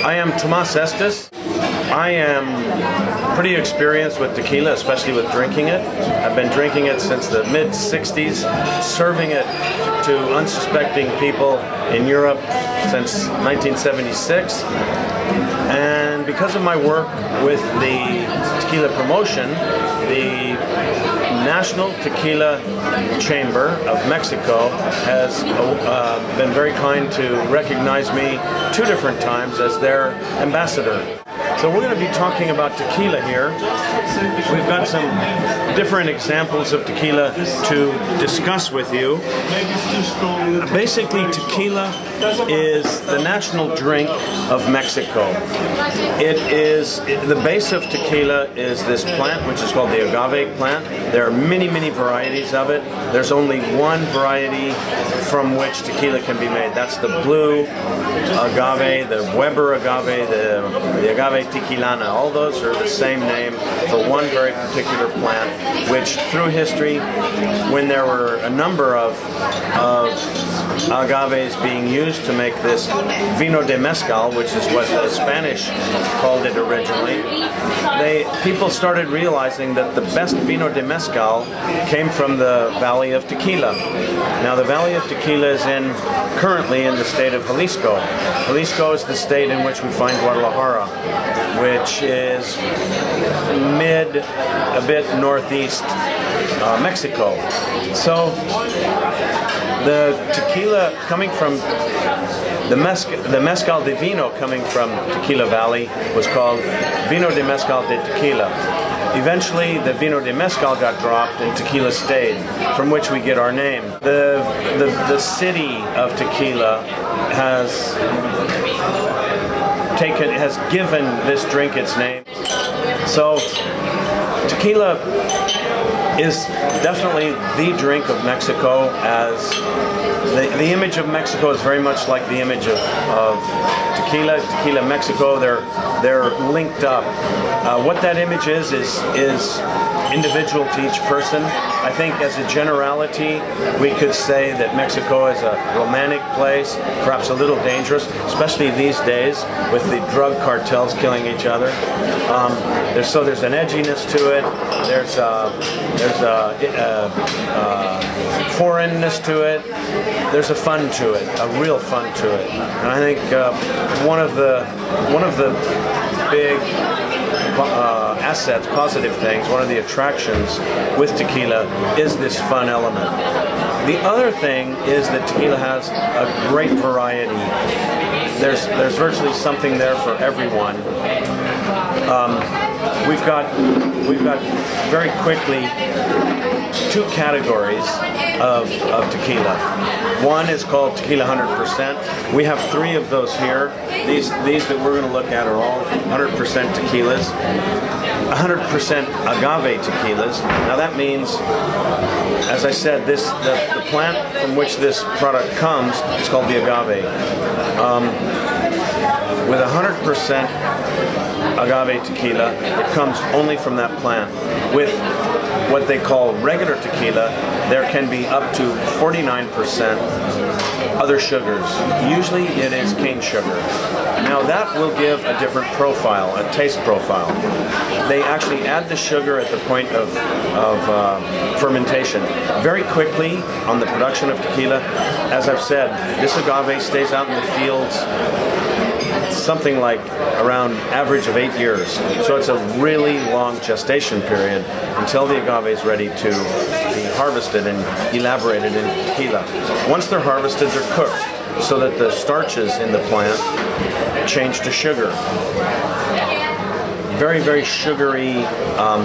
I am Tomas Estes. I am pretty experienced with tequila, especially with drinking it. I've been drinking it since the mid-60s, serving it to unsuspecting people in Europe since 1976. And because of my work with the tequila promotion, the National Tequila Chamber of Mexico has been very kind to recognize me 2 different times as their ambassador. So we're going to be talking about tequila here. We've got some different examples of tequila to discuss with you. Basically, tequila is the national drink of Mexico. The base of tequila is this plant, which is called the agave plant. There are many, many varieties of it. There's only one variety from which tequila can be made. That's the blue agave, the Weber agave, the agave tequilana. All those are the same name for one very particular plant, which through history, when there were a number of agaves being used to make this vino de mezcal, which is what the Spanish called it originally, people started realizing that the best vino de mezcal came from the Valley of Tequila. Now the Valley of Tequila is currently in the state of Jalisco. Jalisco is the state in which we find Guadalajara, which is a bit northeast Mexico. So the tequila coming from the mezcal de vino coming from Tequila Valley was called Vino de Mezcal de Tequila. Eventually, the Vino de Mezcal got dropped and tequila stayed, from which we get our name. The city of Tequila has given this drink its name. So, tequila is definitely the drink of Mexico, as the image of Mexico is very much like the image of tequila. Tequila Mexico, they're linked up. What that image is individual to each person. I think as a generality, we could say that Mexico is a romantic place, perhaps a little dangerous, especially these days with the drug cartels killing each other. There's an edginess to it. There's a foreignness to it. There's a fun to it, a real fun to it. And I think one of the big assets, positive things, one of the attractions with tequila is this fun element. The other thing is that tequila has a great variety. There's virtually something there for everyone. We've got very quickly 2 categories of tequila. One is called Tequila 100%. We have 3 of those here. These that we're going to look at are all 100% tequilas. 100% agave tequilas. Now that means, as I said, the plant from which this product comes is called the agave. With 100% agave tequila, it comes only from that plant. With what they call regular tequila, there can be up to 49% other sugars. Usually it is cane sugar. Now that will give a different profile, a taste profile. They actually add the sugar at the point of fermentation. Very quickly on the production of tequila, as I've said, this agave stays out in the fields something like around average of 8 years. So it's a really long gestation period until the agave is ready to be harvested and elaborated in tequila. Once they're harvested, they're cooked so that the starches in the plant change to sugar. Very, very sugary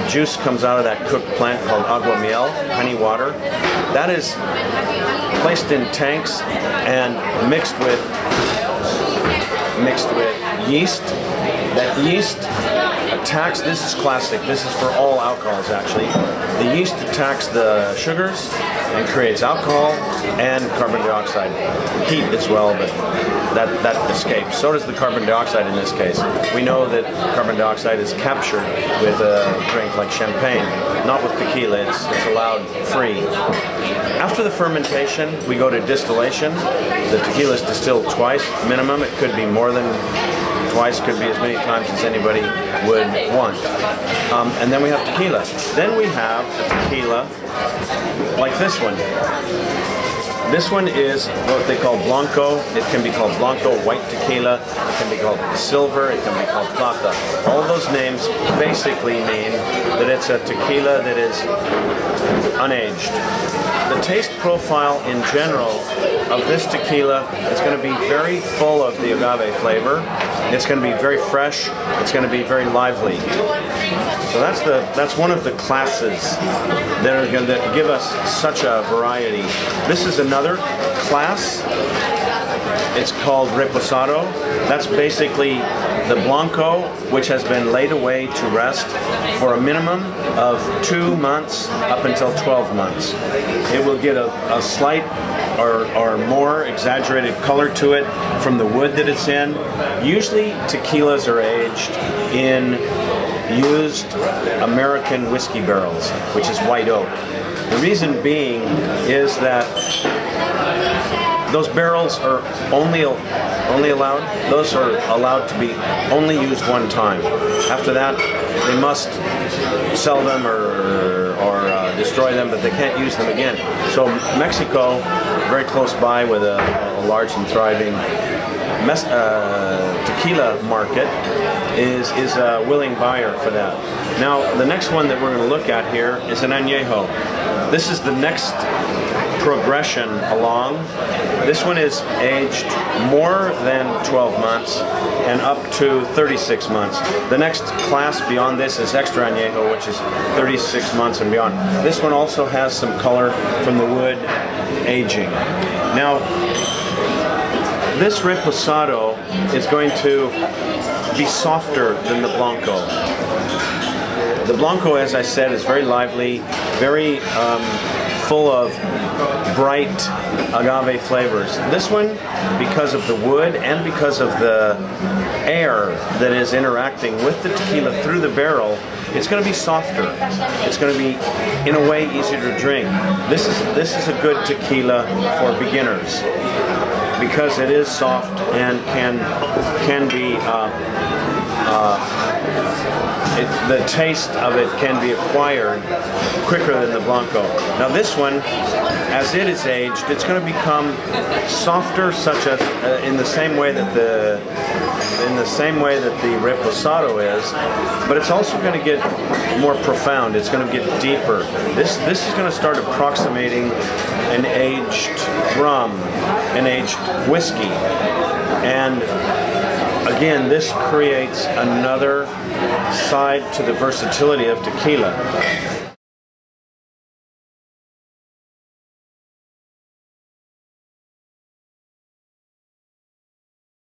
juice comes out of that cooked plant called agua miel, honey water. That is placed in tanks and mixed with yeast. That yeast attacks, this is classic, this is for all alcohols actually. The yeast attacks the sugars and creates alcohol and carbon dioxide. Heat as well, but that escapes. So does the carbon dioxide in this case. We know that carbon dioxide is captured with a drink like champagne, not with tequila, it's allowed free. After the fermentation, we go to distillation. The tequila is distilled twice minimum. It could be more than twice, could be as many times as anybody would want. And then we have tequila. Then we have a tequila like this one. This one is what they call blanco. It can be called blanco, white tequila. It can be called silver. It can be called plata. All those names basically mean that it's a tequila that is unaged. The taste profile in general of this tequila is going to be very full of the agave flavor. It's going to be very fresh. It's going to be very lively. So that's one of the classes that give us such a variety. This is another class. It's called reposado. That's basically the blanco, which has been laid away to rest for a minimum of 2 months up until 12 months. It will get a slight or more exaggerated color to it from the wood that it's in. Usually tequilas are aged in used American whiskey barrels, which is white oak. The reason being is that those barrels are only allowed, those are allowed to be only used one time. After that, they must sell them or destroy them, but they can't use them again. So Mexico, very close by with a large and thriving tequila market, is a willing buyer for that. Now, the next one that we're going to look at here is an añejo. This is the next progression along. This one is aged more than 12 months and up to 36 months. The next class beyond this is extra añejo, which is 36 months and beyond. This one also has some color from the wood aging. Now, this reposado is going to be softer than the blanco. The blanco, as I said, is very lively, very full of bright agave flavors. This one, because of the wood and because of the air that is interacting with the tequila through the barrel, it's going to be softer. It's going to be, in a way, easier to drink. This is a good tequila for beginners because it is soft and can be the taste of it can be acquired quicker than the blanco. Now this one, as it is aged, it's going to become softer, such as in the same way that the reposado is, but it's also going to get more profound. It's going to get deeper. This is going to start approximating an aged rum, an aged whiskey, and again, this creates another side to the versatility of tequila.